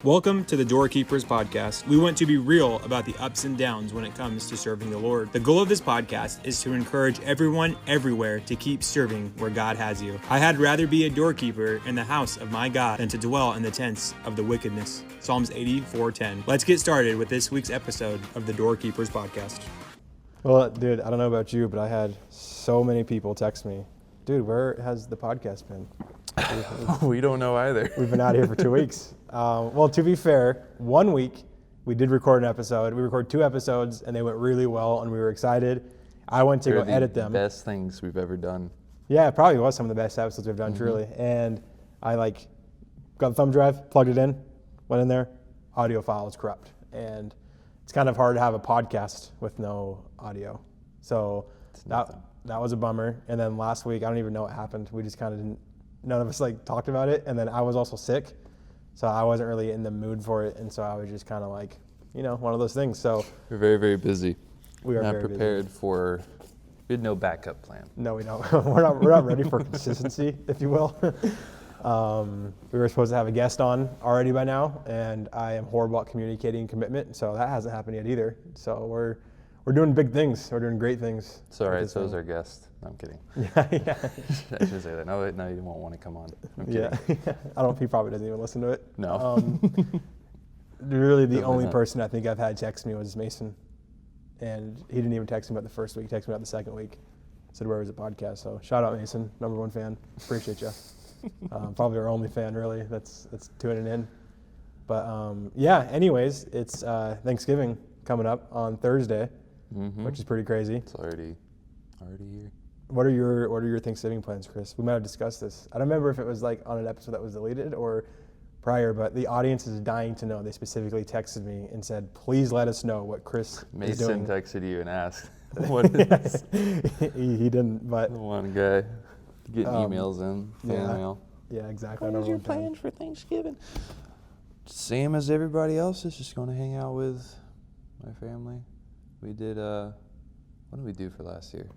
Welcome to the Doorkeepers Podcast. We want to be real about the ups and downs when it comes to serving the Lord. The goal of this podcast is to encourage everyone everywhere to keep serving where God has you. I had rather be a doorkeeper in the house of my God than to dwell in the tents of the wickedness. Psalms 84:10. Let's get started with this week's episode of the Doorkeepers Podcast. Well, dude, I don't know about you, but I had so many people text me, dude, where has the podcast been? We don't know either. We've been out here for 2 weeks. Well, to be fair, 1 week we did record an episode. We recorded 2 episodes, and they went really well, and we were excited. I went to go edit them. Best things we've ever done. Yeah, it probably was some of the best episodes we've done, truly. And I got the thumb drive, plugged it in, went in there, audio file is corrupt. And it's kind of hard to have a podcast with no audio. So that was a bummer. And then last week, I don't even know what happened. We just kind of none of us talked about it. And then I was also sick, so I wasn't really in the mood for it. And so I was just kind of one of those things. So we're very, very busy. We are not very prepared busy. We had no backup plan. No, we don't. we're not ready for consistency, if you will. We were supposed to have a guest on already by now, and I am horrible at communicating commitment, so that hasn't happened yet either. So we're doing big things. We're doing great things. It's all right. So is our guest. No, I'm kidding. Yeah. I should say that. No, you won't want to come on. I'm kidding. Yeah. He probably doesn't even listen to it. No. Really, the only person I think I've had text me was Mason, and he didn't even text me about the first week. He texted me about the second week. Said, where was the podcast? So shout out, Mason, #1 fan. Appreciate you. Probably our only fan, really. That's tuning in. But anyways, it's Thanksgiving coming up on Thursday, which is pretty crazy. It's already here. What are your Thanksgiving plans, Chris? We might have discussed this. I don't remember if it was on an episode that was deleted or prior, but the audience is dying to know. They specifically texted me and said, please let us know what Chris is doing. Mason texted you and asked, what is he didn't, but one guy getting emails in, fan mail. Yeah, exactly. What are your plans for Thanksgiving? Same as everybody else is just going to hang out with my family. We did, what did we do for last year?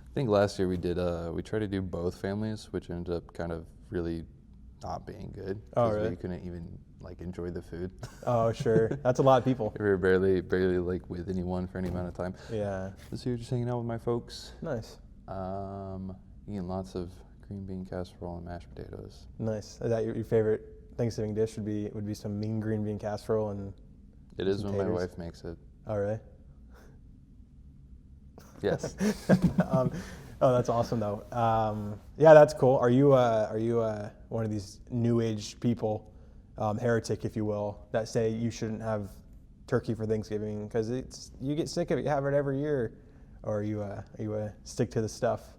I think last year we tried to do both families, which ended up kind of really not being good. Oh, really? We couldn't even enjoy the food. Oh, sure. That's a lot of people. We were barely with anyone for any amount of time. Yeah. This year just hanging out with my folks. Nice. Eating lots of green bean casserole and mashed potatoes. Nice. Is that your favorite Thanksgiving dish? Would be some mean green bean casserole and it is when taters? My wife makes it. Oh, really? Yes. Oh, that's awesome though. Yeah, that's cool. Are you one of these new age people, heretic, if you will, that say you shouldn't have turkey for Thanksgiving because you get sick of it, you have it every year, or are you a stick to the stuff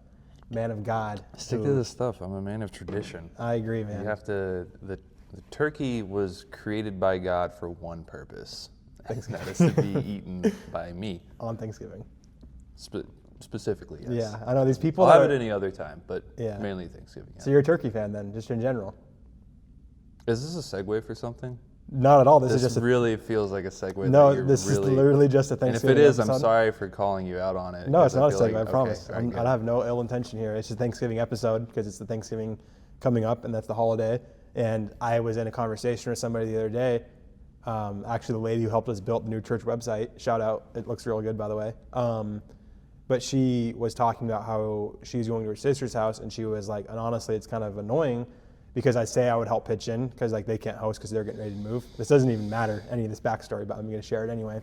man of God? Stick to the stuff. I'm a man of tradition. I agree, man. You have to. The turkey was created by God for one purpose, and that is to be eaten by me on Thanksgiving. Specifically, yes. Yeah, I know these people. I'll have it any other time, but yeah. Mainly Thanksgiving. Yeah. So you're a turkey fan then, just in general? Is this a segue for something? Not at all. This is just really feels like a segue. No, this is literally just a Thanksgiving. And if it is, episode. I'm sorry for calling you out on it. No, it's not a segue. I promise. Right, I have no ill intention here. It's just a Thanksgiving episode because it's the Thanksgiving coming up, and that's the holiday. And I was in a conversation with somebody the other day. Actually, the lady who helped us build the new church website. Shout out! It looks real good, by the way. But she was talking about how she's going to her sister's house, and she was like, and honestly, it's kind of annoying because I say I would help pitch in because they can't host because they're getting ready to move. This doesn't even matter, any of this backstory, but I'm going to share it anyway.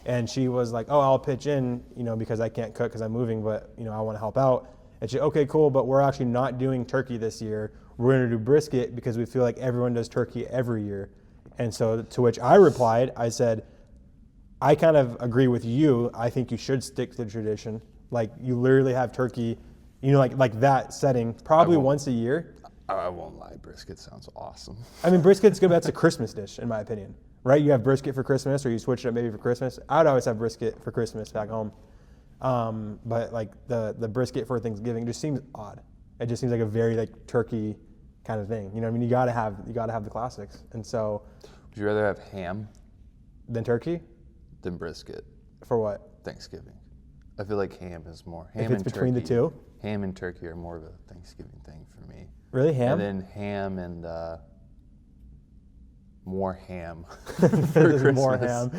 And she was like, oh, I'll pitch in, because I can't cook because I'm moving, but, I want to help out. And she, okay, cool, but we're actually not doing turkey this year. We're going to do brisket because we feel like everyone does turkey every year. And so to which I replied, I said, I kind of agree with you. I think you should stick to the tradition. You literally have turkey, like that setting, probably once a year. I won't lie, brisket sounds awesome. I mean, brisket's good, but that's a Christmas dish, in my opinion, right? You have brisket for Christmas, or you switch it up maybe for Christmas. I'd always have brisket for Christmas back home. But the brisket for Thanksgiving just seems odd. It just seems like a very turkey kind of thing. You know what I mean? You gotta have the classics. And so, would you rather have ham than turkey? Than brisket. For what? Thanksgiving. I feel like ham is more. Ham if it's and between turkey, the two? Ham and turkey are more of a Thanksgiving thing for me. Really, ham? And then ham and more ham This for is Christmas. more ham.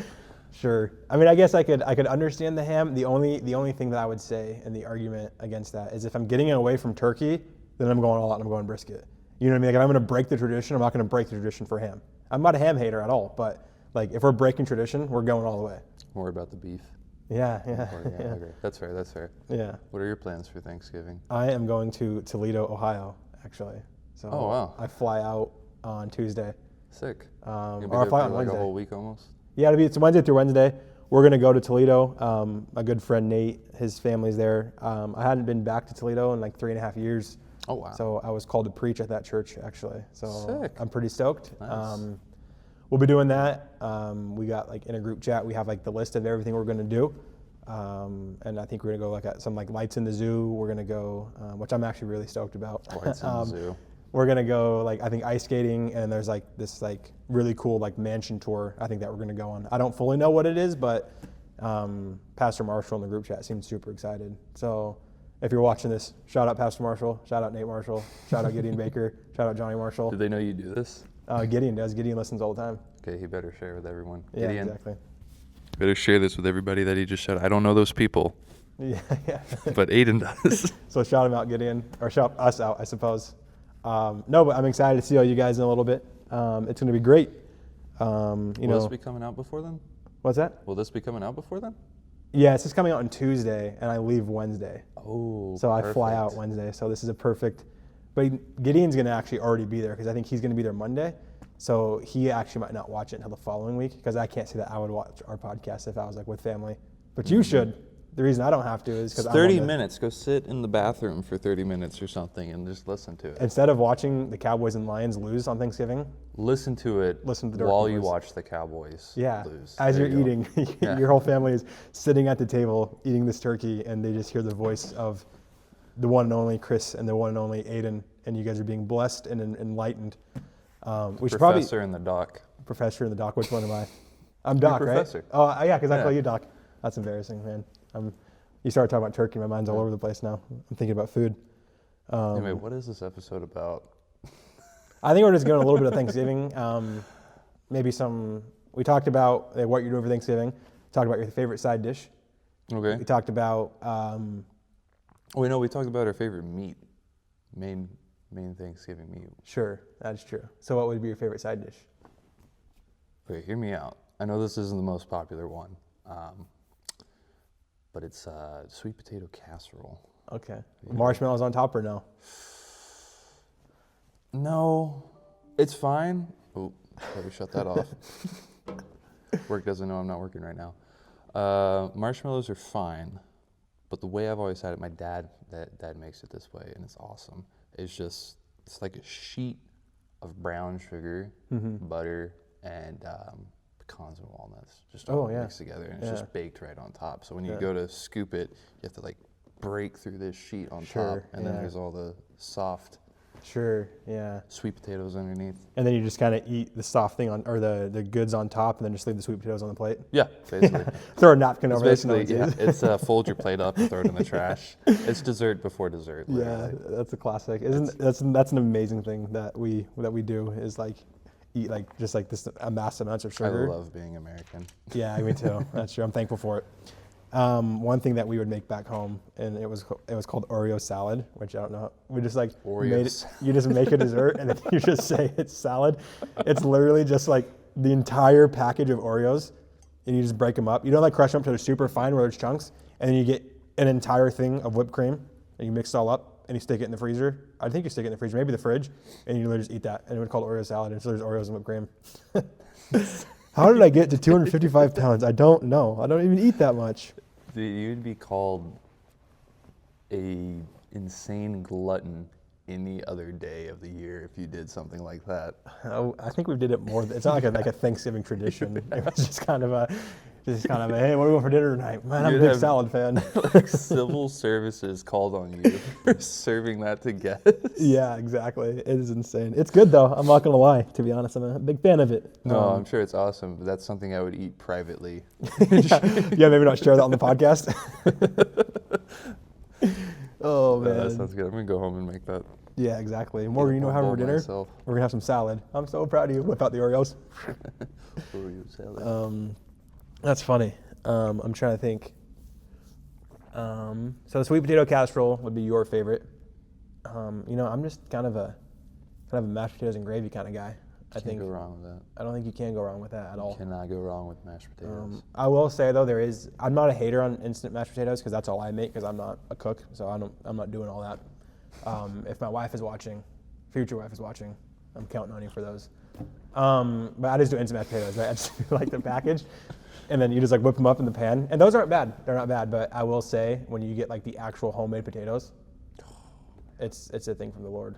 Sure. I mean, I guess I could understand the ham. The only thing that I would say in the argument against that is if I'm getting away from turkey, then I'm going all out and I'm going brisket. You know what I mean? Like if I'm going to break the tradition, I'm not going to break the tradition for ham. I'm not a ham hater at all, but like if we're breaking tradition, we're going all the way. More about the beef. Yeah. Okay. That's fair. Yeah. What are your plans for Thanksgiving? I am going to Toledo, Ohio, actually. So Oh, wow. I fly out on Tuesday. Sick. Or You'll be I there fly for on like Wednesday. a whole week almost? Yeah, it's Wednesday through Wednesday. We're going to go to Toledo. A good friend, Nate, his family's there. I hadn't been back to Toledo in like 3.5 years. Oh, wow. So I was called to preach at that church, actually. So Sick. I'm pretty stoked. Nice. We'll be doing that. We got like in a group chat, we have like the list of everything we're going to do. And I think we're going to go like at some like lights in the zoo. We're going to go, which I'm actually really stoked about. Lights in the zoo. We're going to go like, I think ice skating, and there's like this like really cool like mansion tour I think that we're going to go on. I don't fully know what it is, but Pastor Marshall in the group chat seems super excited. So if you're watching this, shout out Pastor Marshall, shout out Nate Marshall, shout out Gideon Baker, shout out Johnny Marshall. Did they know you do this? Gideon does. Gideon listens all the time. Okay, he better share with everyone. Yeah, Gideon, exactly. better share this with everybody that he just shouted. I don't know those people, Yeah. but Ayden does. So shout him out, Gideon, or shout us out, I suppose. No, but I'm excited to see all you guys in a little bit. It's going to be great. Will this be coming out before then? What's that? Will this be coming out before then? Yeah, it's just coming out on Tuesday, and I leave Wednesday. Oh, So I fly out perfect. Wednesday. So this is a perfect. But Gideon's going to actually already be there because I think he's going to be there Monday. So he actually might not watch it until the following week because I can't say that I would watch our podcast if I was like with family. But you should. The reason I don't have to is because It's 30 minutes. Go sit in the bathroom for 30 minutes or something and just listen to it. Instead of watching the Cowboys and Lions lose on Thanksgiving, Listen to it Listen to the while Dark you Horse. watch the Cowboys lose. as There you're you go. eating, Yeah. your whole family is sitting at the table eating this turkey, and they just hear the voice of the one and only Chris and the one and only Ayden, and you guys are being blessed and enlightened. We should probably Professor in the dock. professor in the doc. Which one am I? I'm Doc, right? professor. Oh yeah, because I call Yeah. you Doc. That's embarrassing, man. You started talking about turkey. My mind's all over the place now. I'm thinking about food. Anyway, what is this episode about? I think we're just going a little bit of Thanksgiving. Maybe we talked about what you're doing for Thanksgiving. Talked about your favorite side dish. Okay. We talked about, We talked about our favorite meat, main Thanksgiving meat. sure, that's true. So what would be your favorite side dish? Okay, hear me out. I know this isn't the most popular one, but it's sweet potato casserole. Okay. Marshmallows on top or no? No, it's fine. Oh, better shut that off. Work doesn't know I'm not working right now. Marshmallows are fine, but the way I've always had it, my dad makes it this way, and it's awesome. It's like a sheet of brown sugar, butter, and pecans and walnuts, just all mixed together, and it's just baked right on top. So when you go to scoop it, you have to like break through this sheet on top, and then there's all the soft Sure, yeah. sweet potatoes underneath. And then you just kind of eat the soft thing or the goods on top, and then just leave the sweet potatoes on the plate. Yeah, basically. Throw a napkin It's over there. So no basically, one yeah, sees. it's fold your plate up and throw it in the trash. It's dessert before dessert. Yeah, Literally. that's a classic. That's an amazing thing that we do is like eat like just like this mass amounts of I sugar. love being American. Yeah, me too. That's true. I'm thankful for it. One thing that we would make back home, and it was called Oreo salad, which I don't know. We just like made it. You just make a dessert, and then you just say it's salad. It's literally just like the entire package of Oreos, and you just break them up. You don't like crush them up to super fine where it's chunks, and then you get an entire thing of whipped cream, and you mix it all up, and you stick it in the freezer. I think you stick it in the freezer, maybe the fridge, and you literally just eat that. And it would call it Oreo salad, and so there's Oreos and whipped cream. How did I get to 255 pounds? I don't know. I don't even eat that much. You'd be called a insane glutton any other day of the year if you did something like that. Oh, I think we did it more. It's not like a Thanksgiving tradition. It was just kind of a, hey, what are we going for dinner tonight? Man, I'm a You'd big have- salad fan. Like civil services called on you for serving that to guests. Yeah, exactly. It is insane. It's good though. I'm not gonna lie. To be honest, I'm a big fan of it. No, I'm sure it's awesome, but that's something I would eat privately. Yeah, maybe not share that on the podcast. Oh man. That sounds good. I'm gonna go home and make that. Yeah, exactly. Morgan, you know what we're having for dinner? Myself. We're going to have some salad. I'm so proud of you. Whip out the Oreos. Oreo salad. That's funny. I'm trying to think. So the sweet potato casserole would be your favorite. I'm just kind of a mashed potatoes and gravy kind of guy. I think Can't go wrong with that. I don't think you can go wrong with that at all. Cannot go wrong with mashed potatoes. I will say though, I'm not a hater on instant mashed potatoes because that's all I make because I'm not a cook, so I'm not doing all that. If my wife is watching, future wife is watching, I'm counting on you for those. But I just do instant mashed potatoes, right? I just do like the package, and then you just like whip them up in the pan, and those aren't bad. They're not bad, but I will say when you get like the actual homemade potatoes, it's a thing from the Lord.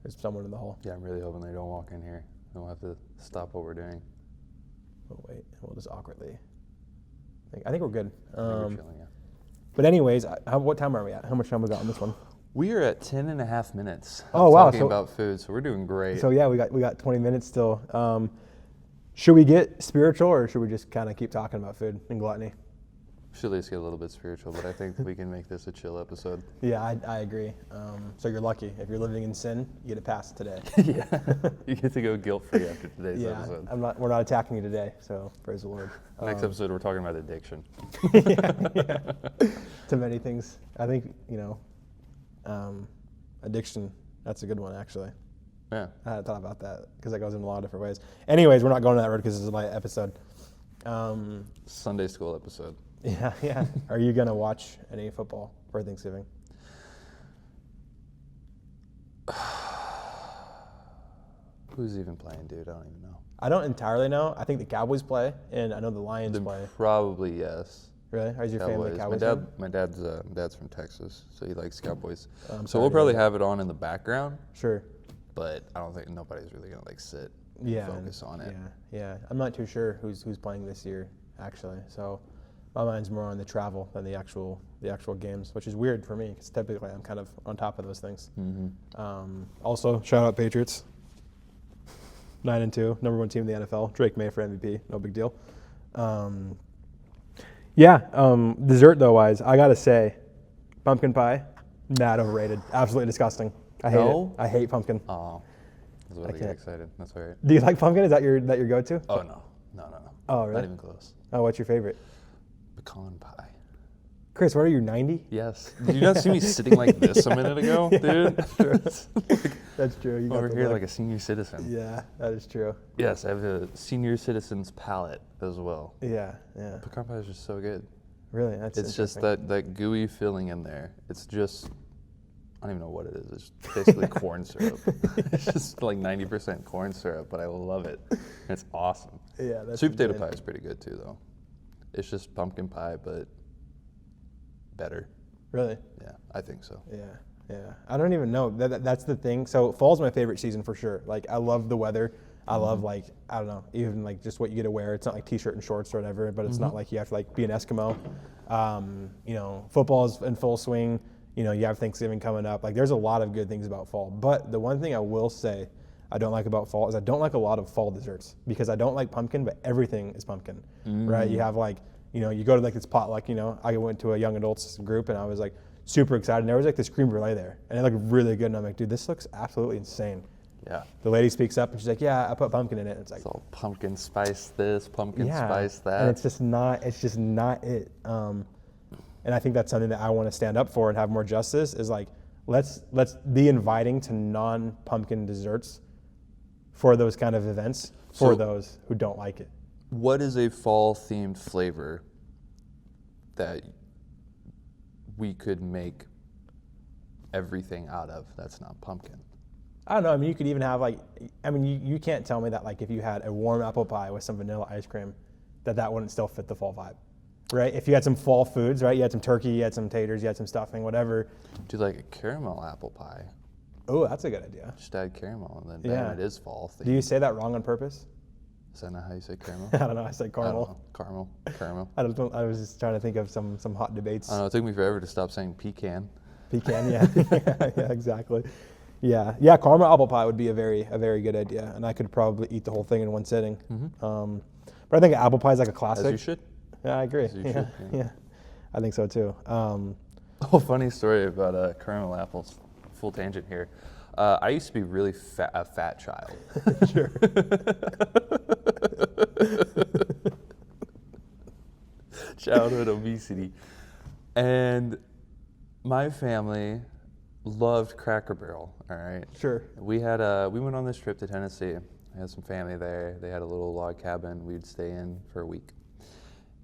There's someone in the hall. Yeah, I'm really hoping they don't walk in here. Then we'll have to stop what we're doing. Oh wait, we'll just awkwardly. I think we're good. I think we're chilling, yeah. But anyways, what time are we at? How much time we got on this one? We are at 10 and a half minutes. Oh, wow. Talking about food, so we're doing great. So yeah, we got 20 minutes still. Should we get spiritual or should we just kind of keep talking about food and gluttony? Should at least get a little bit spiritual, but I think we can make this a chill episode. Yeah, I agree. So you're lucky. If you're living in sin, you get a pass today. Yeah, you get to go guilt-free after today's episode. We're not attacking you today, so praise the Lord. Next episode, we're talking about addiction. yeah. To many things. I think, addiction, that's a good one, actually. Yeah. I hadn't thought about that because that goes in a lot of different ways. Anyways, we're not going to that road because this is a light episode. Sunday school episode. Yeah. Are you going to watch any football for Thanksgiving? Who's even playing, dude? I don't even know. I don't entirely know. I think the Cowboys play, and I know the Lions play. Probably yes. Really? Is your family Cowboys? My dad's from Texas, so he likes Cowboys. So we'll probably have it on in the background. Sure. But I don't think nobody's really gonna sit and focus on it. Yeah. I'm not too sure who's playing this year, actually. So my mind's more on the travel than the actual games, which is weird for me because typically I'm kind of on top of those things. Mm-hmm. Also, shout out Patriots. 9-2, number one team in the NFL. Drake May for MVP, no big deal. Dessert though wise, I gotta say, pumpkin pie, mad overrated, absolutely disgusting. I hate it. I hate pumpkin. Oh, that's why I get excited. That's all right. Do you like pumpkin? Is that your go-to? Oh no. Oh really? Not even close. Oh, what's your favorite? Pecan pie. Chris, what are you, 90? Yes. Did you not see me sitting like this a minute ago, dude? That's true. That's true. You Over got here like a senior citizen. Yeah, that is true. Yes, I have a senior citizen's palate as well. Yeah. Pecan pie is just so good. Really? That's It's just that gooey filling in there. It's just, I don't even know what it is. It's basically corn syrup. It's just like 90% corn syrup, but I love it. It's awesome. Yeah, that's Sweet potato pie is pretty good too, though. It's just pumpkin pie, but better. Really? Yeah, I think so. Yeah. I don't even know. That's the thing. So fall's my favorite season for sure. Like I love the weather. I love like, I don't know, even like just what you get to wear. It's not like t-shirt and shorts or whatever, but it's not like you have to like be an Eskimo. Football's in full swing. You have Thanksgiving coming up. Like there's a lot of good things about fall. But the one thing I will say I don't like about fall is I don't like a lot of fall desserts because I don't like pumpkin, but everything is pumpkin, right? You have like, you go to like this potluck, I went to a young adults group and I was like super excited. And there was like this creme brulee there and it looked really good. And I'm like, dude, this looks absolutely insane. Yeah. The lady speaks up and she's like, yeah, I put pumpkin in it. It's like, it's all pumpkin spice this, pumpkin spice that. And it's just not it. And I think that's something that I want to stand up for and have more justice is like, let's be inviting to non-pumpkin desserts for those kind of events for those who don't like it. What is a fall-themed flavor that we could make everything out of that's not pumpkin? I don't know. I mean, you could even have you can't tell me that like if you had a warm apple pie with some vanilla ice cream, that wouldn't still fit the fall vibe, right? If you had some fall foods, right? You had some turkey, you had some taters, you had some stuffing, whatever. Do like a caramel apple pie. Oh, that's a good idea. Just add caramel and then bam, it is fall themed. Do you say that wrong on purpose? Is that not how you say caramel? I don't know. I said caramel. Caramel. I don't know. I was just trying to think of some hot debates. I don't know. It took me forever to stop saying pecan. Pecan, yeah. Yeah, exactly. Yeah. Caramel apple pie would be a very good idea, and I could probably eat the whole thing in one sitting. But I think apple pie is like a classic. As you should. Yeah, I agree. As you should, yeah. I think so too. Oh, funny story about caramel apples. full tangent here. I used to be really a fat child. Sure. Childhood obesity. And my family loved Cracker Barrel, all right? Sure. We went on this trip to Tennessee. I had some family there. They had a little log cabin we'd stay in for a week.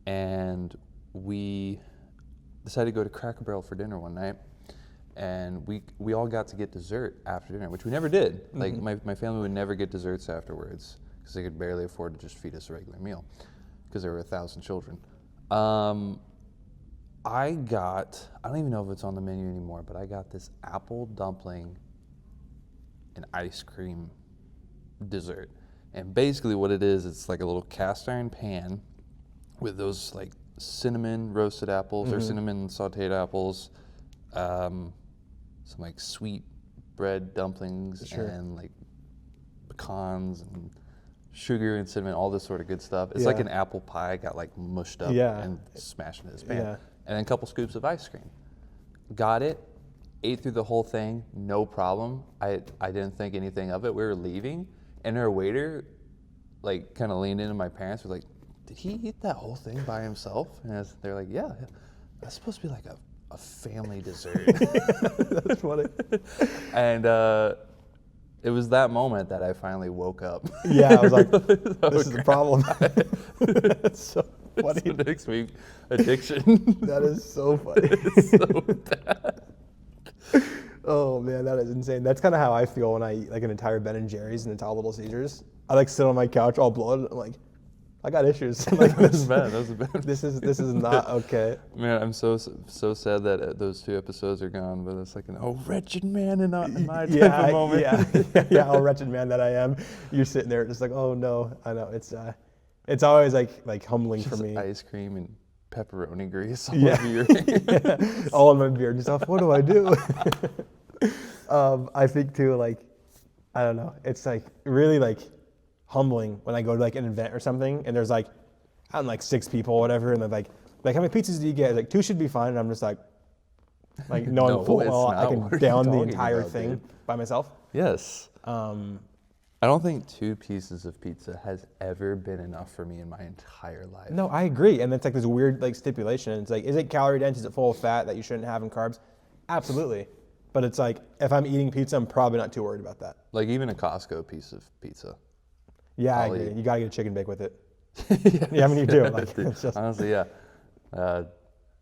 And we decided to go to Cracker Barrel for dinner one night. And we all got to get dessert after dinner, which we never did. Like my family would never get desserts afterwards because they could barely afford to just feed us a regular meal because there were 1,000 children. I don't even know if it's on the menu anymore, but I got this apple dumpling and ice cream dessert. And basically what it is, it's like a little cast iron pan with those like cinnamon roasted apples or cinnamon sauteed apples, some like sweet bread dumplings and like pecans and sugar and cinnamon, all this sort of good stuff. It's like an apple pie got like mushed up and smashed into this pan. Yeah. And then a couple scoops of ice cream. Got it, ate through the whole thing, no problem. I didn't think anything of it. We were leaving, and our waiter like kind of leaned into my parents, was like, did he eat that whole thing by himself? And they're like, yeah, that's supposed to be like a family dessert. That's funny. And it was that moment that I finally woke up. Yeah, I was like, this is the problem. That's so funny. It's the next week, addiction. That is so funny. It's so bad. Oh man, that is insane. That's kind of how I feel when I eat like an entire Ben & Jerry's and it's all Little Caesars. I like sit on my couch all bloated. I'm like, I got issues. Like, That's bad. That was bad. This is not okay. Man, I'm so sad that those 2 episodes are gone. But it's like an wretched man in my type of moment. Yeah, oh wretched man that I am. You're sitting there just like, oh no. I know it's always like humbling Just for me. ice cream and pepperoni grease all Yeah. over your Yeah. All in my beard and stuff. What do I do? I think too, like, I don't know. It's like really like humbling when I go to like an event or something and there's like, I don't know, like 6 people or whatever, and they're like how many pizzas do you get? Like 2 should be fine. And I'm just like knowing No, full it's well I not. can What are you down the talking entire about, thing dude? by myself. Yes. I don't think 2 pieces of pizza has ever been enough for me in my entire life. No, I agree. And it's like this weird like stipulation. It's like, is it calorie dense? Is it full of fat that you shouldn't have in carbs? Absolutely. But it's like, if I'm eating pizza, I'm probably not too worried about that. Like even a Costco piece of pizza. Yeah, I I'll agree. eat. You gotta get a chicken bake with it. Yes. Yeah, I mean you do. Like, it's just, Honestly, yeah.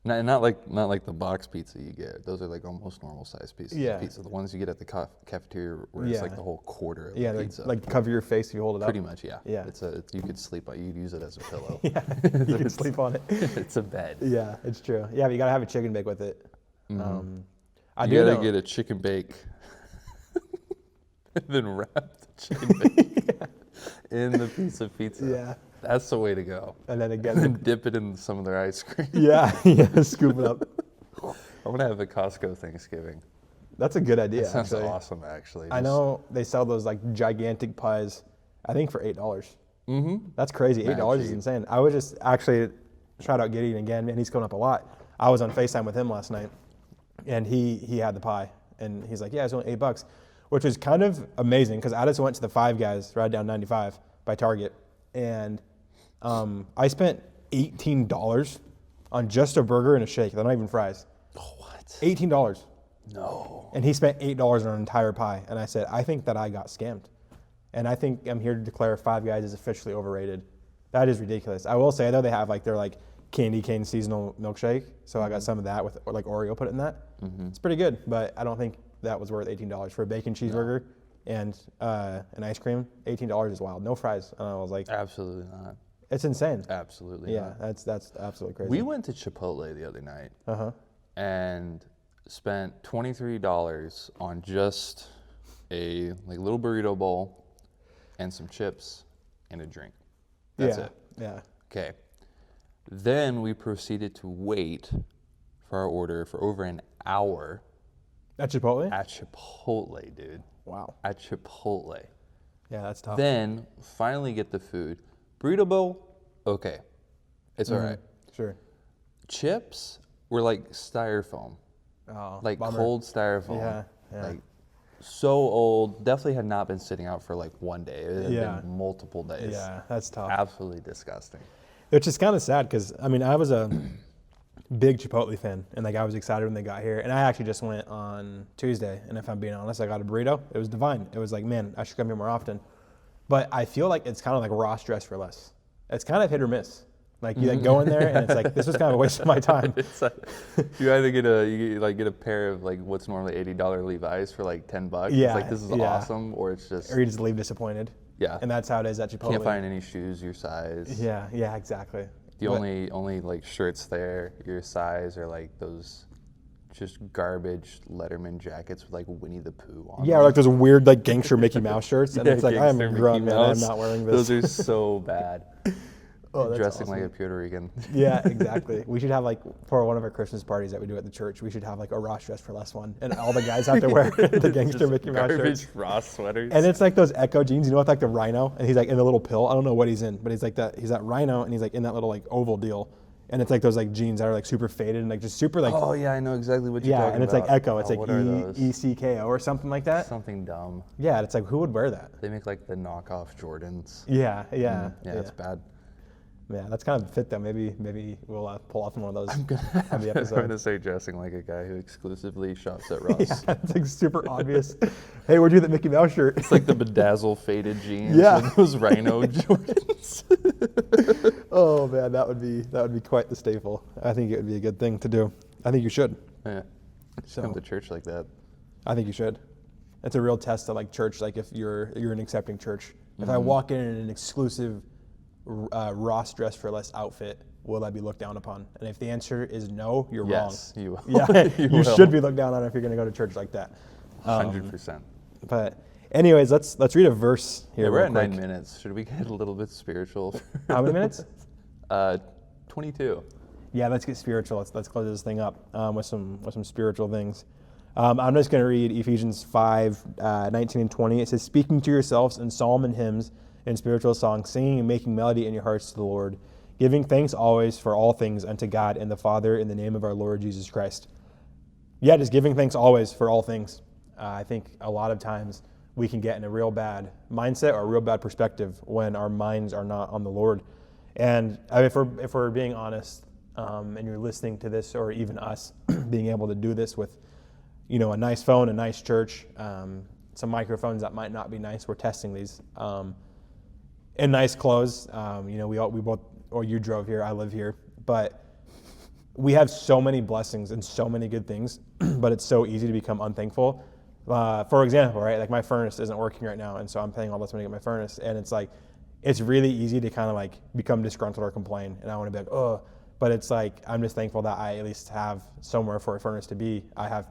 Not like the box pizza you get. Those are like almost normal sized pieces Yeah. of pizza. The ones you get at the cafeteria where it's like the whole quarter of yeah, the like, pizza. like cover your face if you hold it Pretty up. much, yeah. Yeah. You could sleep on. You could use it as a pillow. Yeah, you can sleep on it. It's a bed. Yeah, it's true. Yeah, but you gotta have a chicken bake with it. I You do gotta know. get a chicken bake, and then wrap the chicken bake in the piece of pizza. Yeah. That's the way to go. And then And again, dip it in some of their ice cream. yeah, scoop it up. I'm gonna have a Costco Thanksgiving. That's a good idea. That sounds actually. awesome, actually. I know they sell those like gigantic pies, I think for $8. Mm-hmm. That's crazy. $8 is cheap. insane. I was just actually, shout out Gideon again, man, he's coming up a lot. I was on FaceTime with him last night, and he had the pie, and he's like, yeah, it's only $8, which is kind of amazing because I just went to the Five Guys right down 95 by Target, and I spent $18 on just a burger and a shake. They're not even fries. What? $18. No. And he spent $8 on an entire pie. And I said, I think that I got scammed. And I think I'm here to declare Five Guys is officially overrated. That is ridiculous. I will say though, they have like their like candy cane seasonal milkshake. So I got some of that with like Oreo put in that. It's pretty good, but I don't think that was worth $18 for a bacon cheeseburger and an ice cream. $18 is wild. No fries. And I was like, Absolutely not. it's insane. Absolutely Yeah, not. that's absolutely crazy. We went to Chipotle the other night and spent $23 on just a like little burrito bowl and some chips and a drink. That's it. Yeah. Okay. Then we proceeded to wait for our order for over an hour At Chipotle? at Chipotle, dude. Wow. At Chipotle. Yeah, that's tough. Then finally get the food. Burrito bowl, okay. It's all right. Sure. Chips were like styrofoam, Oh, like bummer. cold styrofoam. Yeah, Like, so old. Definitely had not been sitting out for like one day. It had been multiple days. Yeah, that's tough. Absolutely disgusting. Which is kind of sad because, I mean, I was a big Chipotle fan, and like I was excited when they got here. And I actually just went on Tuesday, and if I'm being honest, I got a burrito. It was divine. It was like, man, I should come here more often. But I feel like it's kind of like Ross Dress for Less. It's kind of hit or miss. Like you like go in there and it's like, this was kind of a waste of my time. It's like, you either get a pair of like what's normally $80 Levi's for like $10. Yeah, it's like, this is awesome, or it's just, or you just leave disappointed. Yeah. And that's how it is at Chipotle. Can't find any shoes your size. Yeah, exactly. The only like shirts there your size are like those just garbage Letterman jackets with like Winnie the Pooh on Yeah, them. or like those weird like gangster Mickey Mouse shirts. And Yeah, it's like, I am gangster grown, Mickey man, I'm Mouse. not wearing this. Those are so bad. Oh, that's Dressing awesome. like a Puerto Rican. Yeah, exactly. We should have like, for one of our Christmas parties that we do at the church, we should have like a Ross Dress for Less one. And all the guys have to wear the gangster Mickey Mouse Garbage shirts. Ross sweaters. And it's like those Echo jeans, you know, with like the rhino, and he's like in the little pill. I don't know what he's in, but he's like that. He's that rhino, and he's like in that little like oval deal, and it's like those like jeans that are like super faded and like just super like. Oh yeah, I know exactly what you're talking and it's about. like Echo. It's Oh, like what are those? ECKO or something like that. Something dumb. Yeah, it's like who would wear that? They make like the knockoff Jordans. Yeah, Yeah, it's bad. Yeah, that's kind of fit though. Maybe we'll pull off one of those on the I'm episode. going to say dressing like a guy who exclusively shops at Ross. Yeah, it's like super obvious. Hey, where'd you get that Mickey Mouse shirt? It's like the bedazzle faded jeans Yeah. with those rhino Jordans. Oh man, that would be quite the staple. I think it would be a good thing to do. I think you should. Yeah. Just So- come to church like that. I think you should. It's a real test of like church. Like if you're an accepting church. If I walk in an exclusive Ross Dress for Less outfit, will I be looked down upon? And if the answer is no, you're Yes, wrong. you will. Yeah, You you will. should be looked down on if you're going to go to church like that. 100%. But anyways, let's read a verse here. Yeah, we're real at quick. 9 minutes. Should we get a little bit spiritual? How many minutes? 22. Yeah, let's get spiritual. Let's close this thing up with some spiritual things. I'm just going to read Ephesians 5, 19 and 20. It says, speaking to yourselves in psalm and hymns and spiritual songs, singing and making melody in your hearts to the Lord, giving thanks always for all things unto God and the Father in the name of our Lord Jesus Christ. Yeah, just giving thanks always for all things. I think a lot of times we can get in a real bad mindset or a real bad perspective when our minds are not on the Lord. And if we're being honest, and you're listening to this, or even us being able to do this with, a nice phone, a nice church, some microphones that might not be nice. We're testing these, and nice clothes. We both, or you drove here, I live here, but we have so many blessings and so many good things, but it's so easy to become unthankful. For example, right, like my furnace isn't working right now, and so I'm paying all this money to get my furnace, and it's like, it's really easy to kind of like become disgruntled or complain, and I want to be like, oh, but it's like, I'm just thankful that I at least have somewhere for a furnace to be. I have,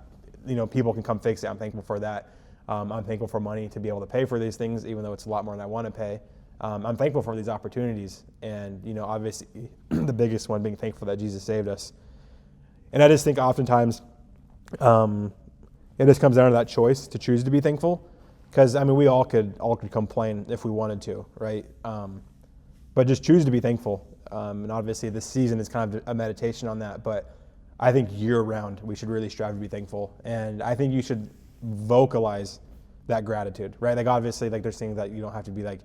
people can come fix it. I'm thankful for that. I'm thankful for money to be able to pay for these things, even though it's a lot more than I want to pay. I'm thankful for these opportunities, and obviously the biggest one being thankful that Jesus saved us. And I just think oftentimes it just comes down to that choice to choose to be thankful, because we all could complain if we wanted to, right? But just choose to be thankful. And obviously this season is kind of a meditation on that, but I think year round we should really strive to be thankful, and I think you should vocalize that gratitude, right? Like obviously, like there's things that you don't have to be like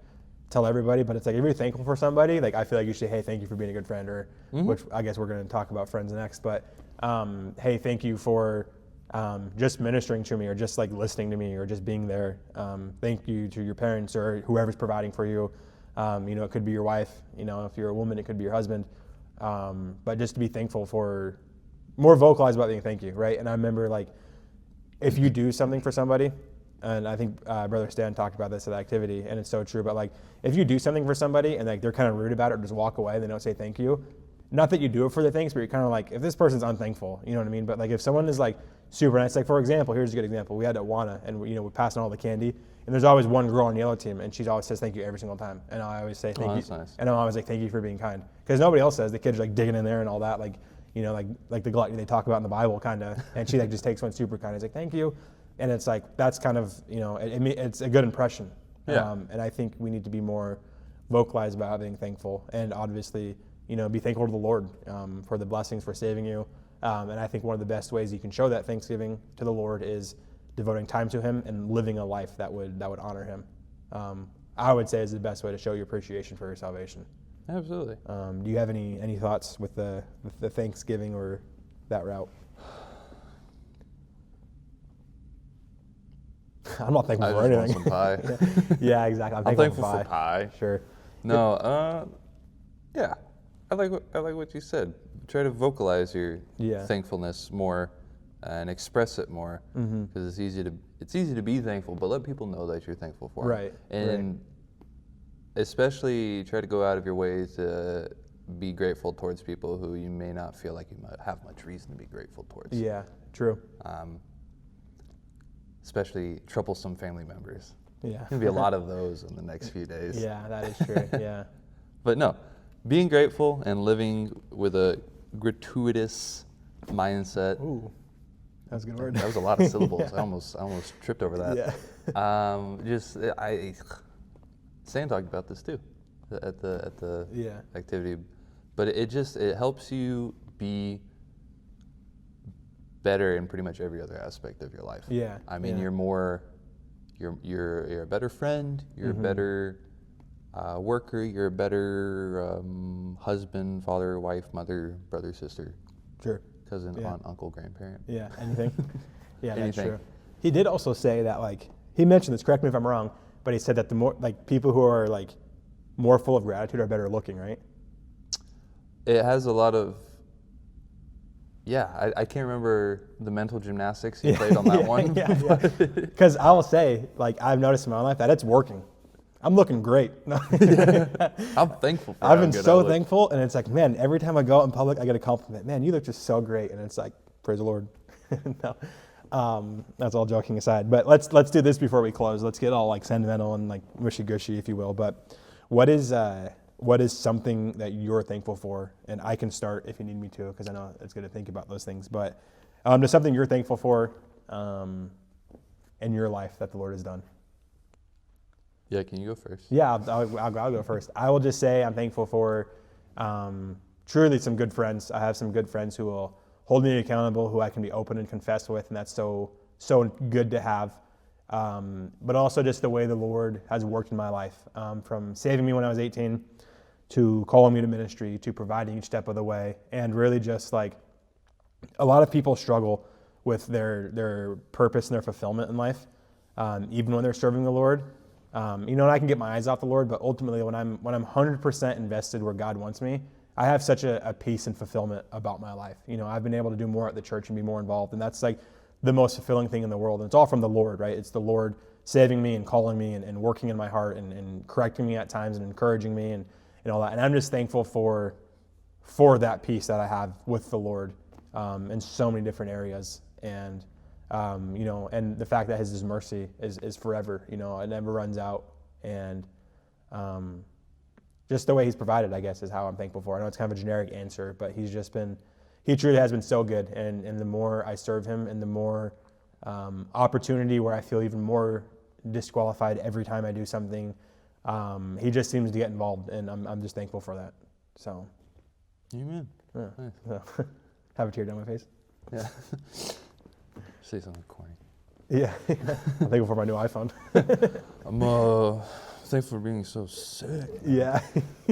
tell everybody, but it's like if you're thankful for somebody, like I feel like you should say, hey, thank you for being a good friend, or which I guess we're going to talk about friends next, but hey, thank you for just ministering to me, or just like listening to me, or just being there. Thank you to your parents or whoever's providing for you. It could be your wife, if you're a woman, it could be your husband. But just to be thankful for, more vocalized about being thank you, right? And I remember like, if you do something for somebody, and I think Brother Stan talked about this at the activity, and it's so true, but like, if you do something for somebody and like they're kind of rude about it or just walk away, they don't say thank you, not that you do it for the things, but you're kind of like, if this person's unthankful, you know what I mean? But like if someone is like super nice, like for example, here's a good example. We had Awana, and we passed on all the candy, and there's always one girl on the yellow team, and she always says thank you every single time. And I always say thank you. That's nice. And I'm always like, thank you for being kind. Because nobody else says. The kids are like digging in there and all that, like, like the gluttony they talk about in the Bible kind of. And she like just takes one super kind. It's like, thank you. And it's like, that's kind of, it's a good impression. Yeah. And I think we need to be more vocalized about being thankful, and obviously, be thankful to the Lord for the blessings, for saving you. And I think one of the best ways you can show that thanksgiving to the Lord is devoting time to him and living a life that would honor him. I would say is the best way to show your appreciation for your salvation. Absolutely. Do you have any thoughts with the Thanksgiving or that route? I'm not thankful for anything. Want some pie. Yeah, exactly. I'm thankful for pie. Sure. No, yeah. I like what you said. Try to vocalize your thankfulness more and express it more, because it's easy to be thankful, but let people know that you're thankful for Right. And especially try to go out of your way to be grateful towards people who you may not feel like you might have much reason to be grateful towards. Yeah, true. Especially troublesome family members. Yeah. There's going to be a lot of those in the next few days. Yeah, that is true. Yeah. But no, being grateful and living with a gratuitous mindset. Ooh, that was a good word. That was a lot of syllables. I almost tripped over that. Yeah. Sam talked about this too at the activity, but it helps you be better in pretty much every other aspect of your life. Yeah. I mean, you're a better friend. You're a better worker. You're a better husband, father, wife, mother, brother, sister, Sure. cousin, aunt, uncle, grandparent. Yeah. Anything. Yeah, Anything. that's true. He did also say that, like, he mentioned this. Correct me if I'm wrong, but he said that the more, like, people who are like more full of gratitude are better looking, right? It has a lot of. Yeah, I can't remember the mental gymnastics he played on that one. Yeah. Because I will say, like, I've noticed in my life that it's working. I'm looking great. I'm thankful for I've been so thankful, and it's like, man, every time I go out in public, I get a compliment. Man, you look just so great, and it's like, praise the Lord. No, that's all joking aside. But let's do this before we close. Let's get all like sentimental and like mushy-gushy, if you will. But what is something that you're thankful for? And I can start if you need me to, because I know it's good to think about those things. But just something you're thankful for in your life that the Lord has done. Yeah, can you go first? Yeah, I'll go first. I will just say I'm thankful for truly some good friends. I have some good friends who will hold me accountable, who I can be open and confess with, and that's so good to have. But also just the way the Lord has worked in my life, from saving me when I was 18 to calling me to ministry, to providing each step of the way. And really just like a lot of people struggle with their purpose and their fulfillment in life, even when they're serving the Lord. And I can get my eyes off the Lord, but ultimately when I'm 100% invested where God wants me, I have such a peace and fulfillment about my life. I've been able to do more at the church and be more involved, and that's like the most fulfilling thing in the world. And it's all from the Lord, right? It's the Lord saving me and calling me and working in my heart and correcting me at times and encouraging me and all that. And I'm just thankful for that peace that I have with the Lord in so many different areas. And and the fact that His mercy is forever. It never runs out. And just the way He's provided, I guess, is how I'm thankful for. I know it's kind of a generic answer, but He truly has been so good. And the more I serve Him and the more opportunity where I feel even more disqualified every time I do something, He just seems to get involved, and I'm just thankful for that. So, amen. Yeah. Nice. Have a tear down my face. Yeah. Say something corny. Yeah. I'm thankful for my new iPhone. I'm thankful for being so sick. Yeah.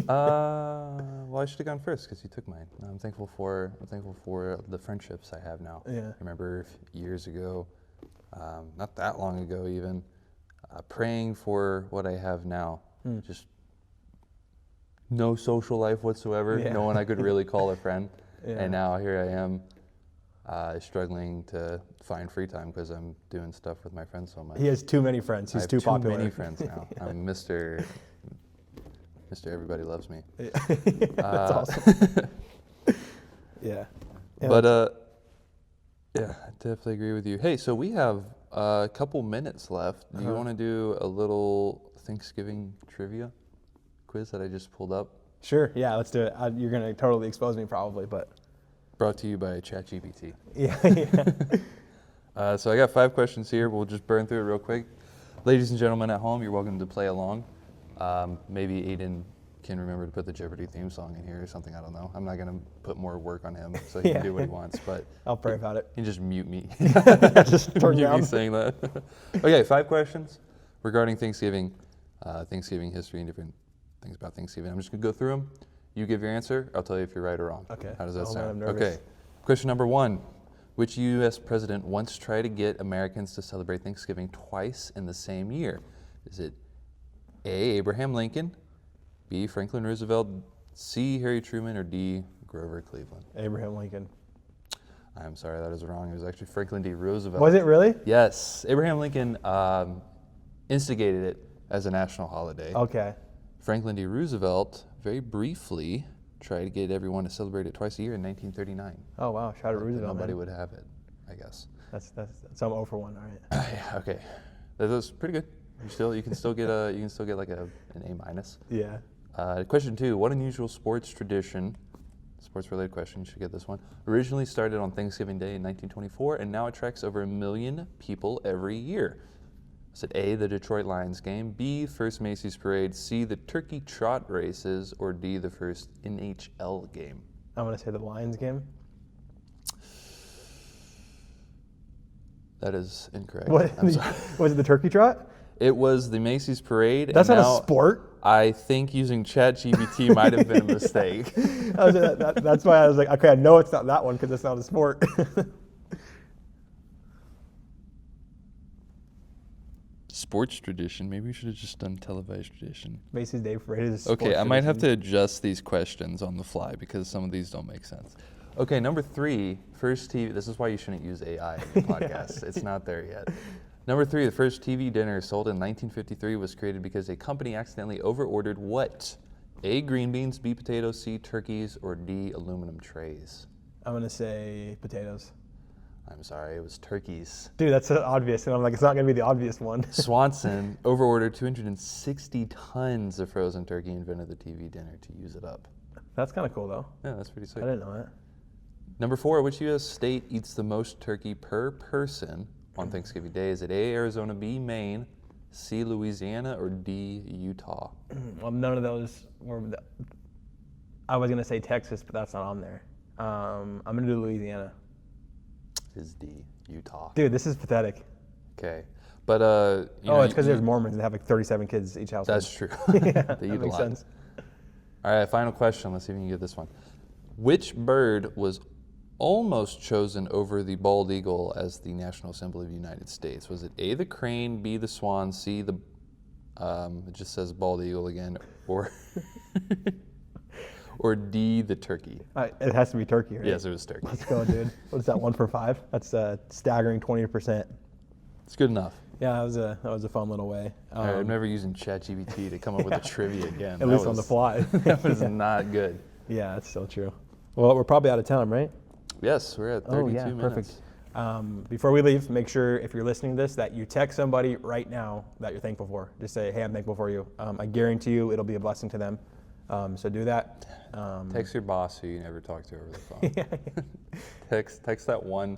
Well, I should have gone first because you took mine. I'm thankful for the friendships I have now. Yeah. I remember years ago, not that long ago even, praying for what I have now. Just no social life whatsoever. Yeah. No one I could really call a friend. Yeah. And now here I am, struggling to find free time because I'm doing stuff with my friends so much. He has too many friends. He's too popular. Too many friends now. I'm Mr. Everybody Loves Me. That's awesome. Yeah. But yeah, I definitely agree with you. Hey, so we have a couple minutes left. Do you want to do a little Thanksgiving trivia quiz that I just pulled up? Sure. Yeah, let's do it. You're going to totally expose me probably, but. Brought to you by ChatGPT. Yeah. So I got 5 questions here. We'll just burn through it real quick. Ladies and gentlemen at home, you're welcome to play along. Maybe Ayden can remember to put the Jeopardy theme song in here or something. I don't know. I'm not going to put more work on him so he can do what he wants. But I'll pray about it. he can just mute me. Just turn mute down. me saying that. Okay, 5 questions regarding Thanksgiving, Thanksgiving history and different things about Thanksgiving. I'm just going to go through them. You give your answer. I'll tell you if you're right or wrong. Okay. How does that Oh, man, sound? I'm nervous. Okay. Question number 1. Which U.S. president once tried to get Americans to celebrate Thanksgiving twice in the same year? Is it A, Abraham Lincoln, B, Franklin Roosevelt, C, Harry Truman, or D, Grover Cleveland? Abraham Lincoln. I'm sorry, that is wrong. It was actually Franklin D. Roosevelt. Was it really? Yes. Abraham Lincoln instigated it as a national holiday. Okay. Franklin D. Roosevelt very briefly tried to get everyone to celebrate it twice a year in 1939. Oh wow, shout out Roosevelt. Nobody man. would have it, I guess. That's so I'm 0 for 1. All right. Yeah, okay. That was pretty good. You can still get like an A-. Yeah. Question 2. What unusual sports related question, you should get this one, originally started on Thanksgiving Day in 1924 and now attracts over 1 million people every year? Is it A, the Detroit Lions game, B, first Macy's Parade, C, the Turkey Trot races, or D, the first NHL game? I'm gonna say the Lions game. That is incorrect. What? I'm sorry. Was it the Turkey Trot? It was the Macy's Parade. That's and not now a sport. I think using ChatGPT might have been a mistake. That's why I was like, okay, I know it's not that one because it's not a sport. Sports tradition. Maybe we should have just done televised tradition. Macy's Day Parade is a Okay, sports I might have to tradition. adjust these questions on the fly because some of these don't make sense. Okay, number 3, first TV. This is why you shouldn't use AI in your podcast. It's not there yet. Number 3, the first TV dinner sold in 1953 was created because a company accidentally overordered what? A, green beans, B, potatoes, C, turkeys, or D, aluminum trays? I'm gonna say potatoes. I'm sorry, it was turkeys. Dude, that's so obvious, and I'm like, it's not gonna be the obvious one. Swanson overordered 260 tons of frozen turkey and invented the TV dinner to use it up. That's kind of cool though. Yeah, that's pretty sick. I didn't know that. Number 4, which U.S. state eats the most turkey per person on Thanksgiving Day? Is it A, Arizona, B, Maine, C, Louisiana, or D, Utah? Well, none of those were. I was gonna say Texas, but that's not on there. I'm gonna do Louisiana. Is D, Utah. Dude, this is pathetic. Okay, but It's because there's Mormons and have like 37 kids each household. That's true. Yeah, They eat that a makes lot. sense. All right, final question. Let's see if we can get this one. Which bird was almost chosen over the bald eagle as the national symbol of the United States? Was it A, the crane, B, the swan, C, the it just says bald eagle again, or or D, the turkey? It has to be turkey, right? Yes, it was turkey. Let's go, dude. What is that? 1 for 5? That's a staggering 20%. It's good enough. Yeah, that was a fun little way. All right, I'm never using ChatGPT to come up with a trivia again. At least on the fly. That was not good. Yeah, that's so true. Well, we're probably out of time, right? Yes, we're at 32 minutes. Perfect. Before we leave, make sure if you're listening to this that you text somebody right now that you're thankful for. Just say, hey, I'm thankful for you. I guarantee you it'll be a blessing to them. So do that. Text your boss who you never talk to over the phone. Text that one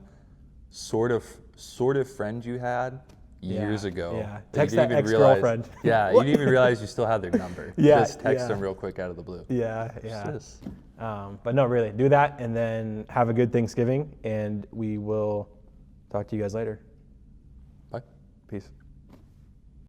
sort of friend you had years ago. Yeah. That Text you didn't that even realize- ex-girlfriend. Yeah, you didn't even realize you still had their number. Yeah, Just text yeah. them real quick out of the blue. Yeah. Just this. But no, really, do that and then have a good Thanksgiving, and we will talk to you guys later. Bye. Peace.